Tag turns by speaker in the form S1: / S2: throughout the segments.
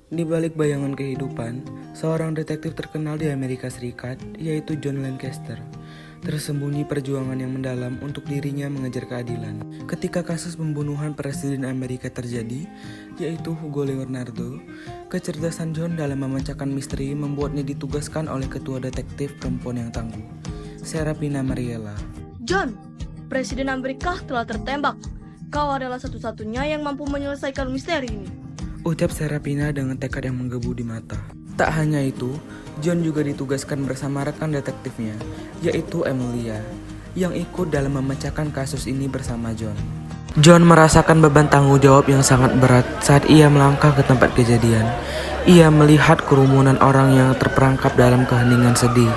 S1: Di balik bayangan kehidupan, seorang detektif terkenal di Amerika Serikat, yaitu John Lancaster, tersembunyi perjuangan yang mendalam untuk dirinya mengejar keadilan. Ketika kasus pembunuhan Presiden Amerika terjadi, yaitu Hugo Leonardo, kecerdasan John dalam memecahkan misteri membuatnya ditugaskan oleh ketua detektif perempuan yang tangguh, Serafina Mariella.
S2: John, Presiden Amerika telah tertembak. Kau adalah satu-satunya yang mampu menyelesaikan misteri ini.
S1: Ucap Serafina dengan tekad yang menggebu di mata. Tak hanya itu, John juga ditugaskan bersama rekan detektifnya, yaitu Emilia, yang ikut dalam memecahkan kasus ini bersama John. John merasakan beban tanggung jawab yang sangat berat saat ia melangkah ke tempat kejadian. Ia melihat kerumunan orang yang terperangkap dalam keheningan sedih.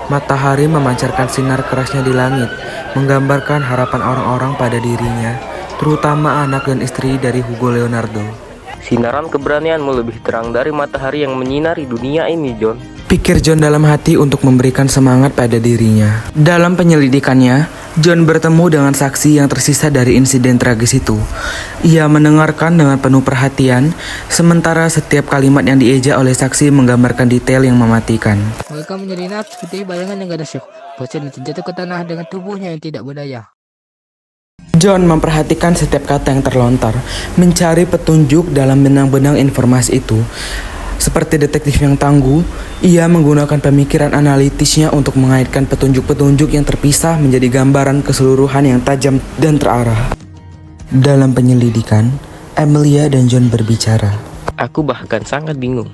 S1: Matahari memancarkan sinar kerasnya di langit, menggambarkan harapan orang-orang pada dirinya, terutama anak dan istri dari Hugo Leonardo.
S3: Sinaran keberanianmu lebih terang dari matahari yang menyinari dunia ini, John.
S1: Pikir John dalam hati untuk memberikan semangat pada dirinya. Dalam penyelidikannya, John bertemu dengan saksi yang tersisa dari insiden tragis itu. Ia mendengarkan dengan penuh perhatian, sementara setiap kalimat yang dieja oleh saksi menggambarkan detail yang mematikan.
S4: Mereka menjadi naap seperti bayangan yang gak ada syok. Bocah terjatuh ke tanah dengan tubuhnya yang tidak berdaya.
S1: John memperhatikan setiap kata yang terlontar, mencari petunjuk dalam benang-benang informasi itu. Seperti detektif yang tangguh, ia menggunakan pemikiran analitisnya untuk mengaitkan petunjuk-petunjuk yang terpisah menjadi gambaran keseluruhan yang tajam dan terarah. Dalam penyelidikan, Emilia dan John berbicara.
S3: Aku bahkan sangat bingung.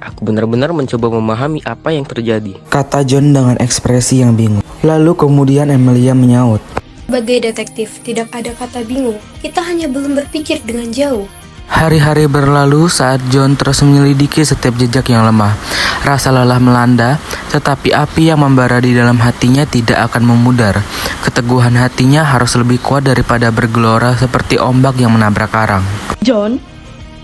S3: Aku benar-benar mencoba memahami apa yang terjadi,
S1: kata John dengan ekspresi yang bingung. Lalu kemudian Emilia menyaut.
S5: Sebagai detektif, tidak ada kata bingung. Kita hanya belum berpikir dengan jauh.
S1: Hari-hari berlalu saat John terus menyelidiki setiap jejak yang lemah. Rasa lelah melanda, tetapi api yang membara di dalam hatinya tidak akan memudar. Keteguhan hatinya harus lebih kuat daripada bergelora seperti ombak yang menabrak karang.
S2: John,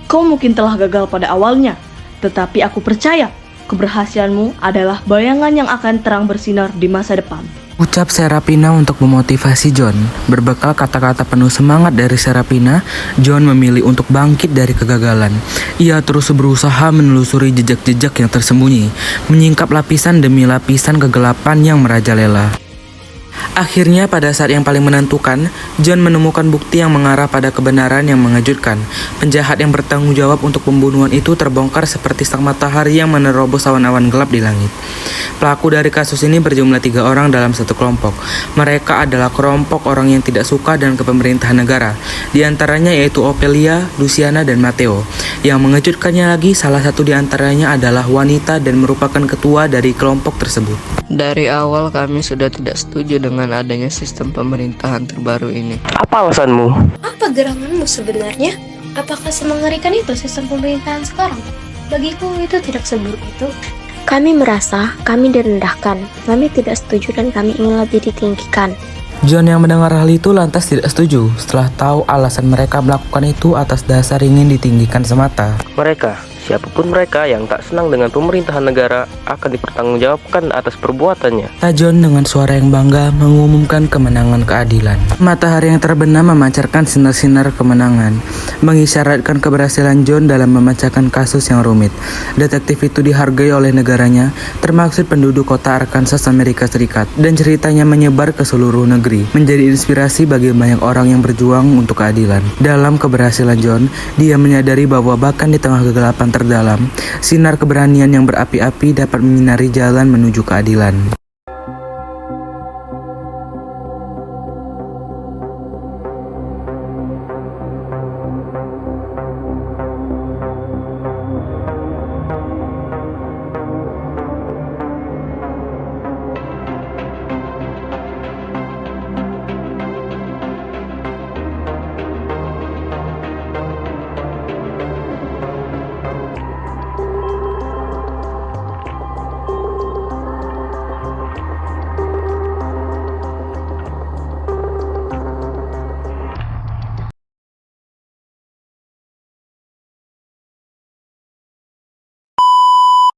S2: kau mungkin telah gagal pada awalnya, tetapi aku percaya keberhasilanmu adalah bayangan yang akan terang bersinar di masa depan.
S1: Ucap Serafina untuk memotivasi John. Berbekal kata-kata penuh semangat dari Serafina, John memilih untuk bangkit dari kegagalan. Ia terus berusaha menelusuri jejak-jejak yang tersembunyi, menyingkap lapisan demi lapisan kegelapan yang merajalela. Akhirnya pada saat yang paling menentukan, John menemukan bukti yang mengarah pada kebenaran yang mengejutkan. Penjahat yang bertanggung jawab untuk pembunuhan itu terbongkar seperti sang matahari yang menerobos awan-awan gelap di langit. Pelaku dari kasus ini berjumlah 3 orang dalam satu kelompok. Mereka adalah kelompok orang yang tidak suka dengan kepemerintahan negara. Di antaranya yaitu Ophelia, Luciana, dan Matteo. Yang mengejutkannya lagi, salah satu di antaranya adalah wanita dan merupakan ketua dari kelompok tersebut.
S4: Dari awal kami sudah tidak setuju dengan adanya sistem pemerintahan terbaru ini.
S3: Apa alasanmu?
S5: Apa geranganmu sebenarnya? Apakah semengerikan itu sistem pemerintahan sekarang? Bagiku itu tidak seburuk itu. Kami merasa kami direndahkan, kami tidak setuju dan kami ingin lebih ditinggikan.
S1: John yang mendengar hal itu lantas tidak setuju setelah tahu alasan mereka melakukan itu atas dasar ingin ditinggikan semata.
S3: Mereka, siapapun mereka yang tak senang dengan pemerintahan negara akan dipertanggungjawabkan atas perbuatannya.
S1: John dengan suara yang bangga mengumumkan kemenangan keadilan. Matahari yang terbenam memancarkan sinar-sinar kemenangan, mengisyaratkan keberhasilan John dalam memecahkan kasus yang rumit. Detektif itu dihargai oleh negaranya, termaksud penduduk kota Arkansas, Amerika Serikat, dan ceritanya menyebar ke seluruh negeri, menjadi inspirasi bagi banyak orang yang berjuang untuk keadilan. Dalam keberhasilan John, dia menyadari bahwa bahkan di tengah kegelapan terdalam, sinar keberanian yang berapi-api dapat menyinari jalan menuju keadilan.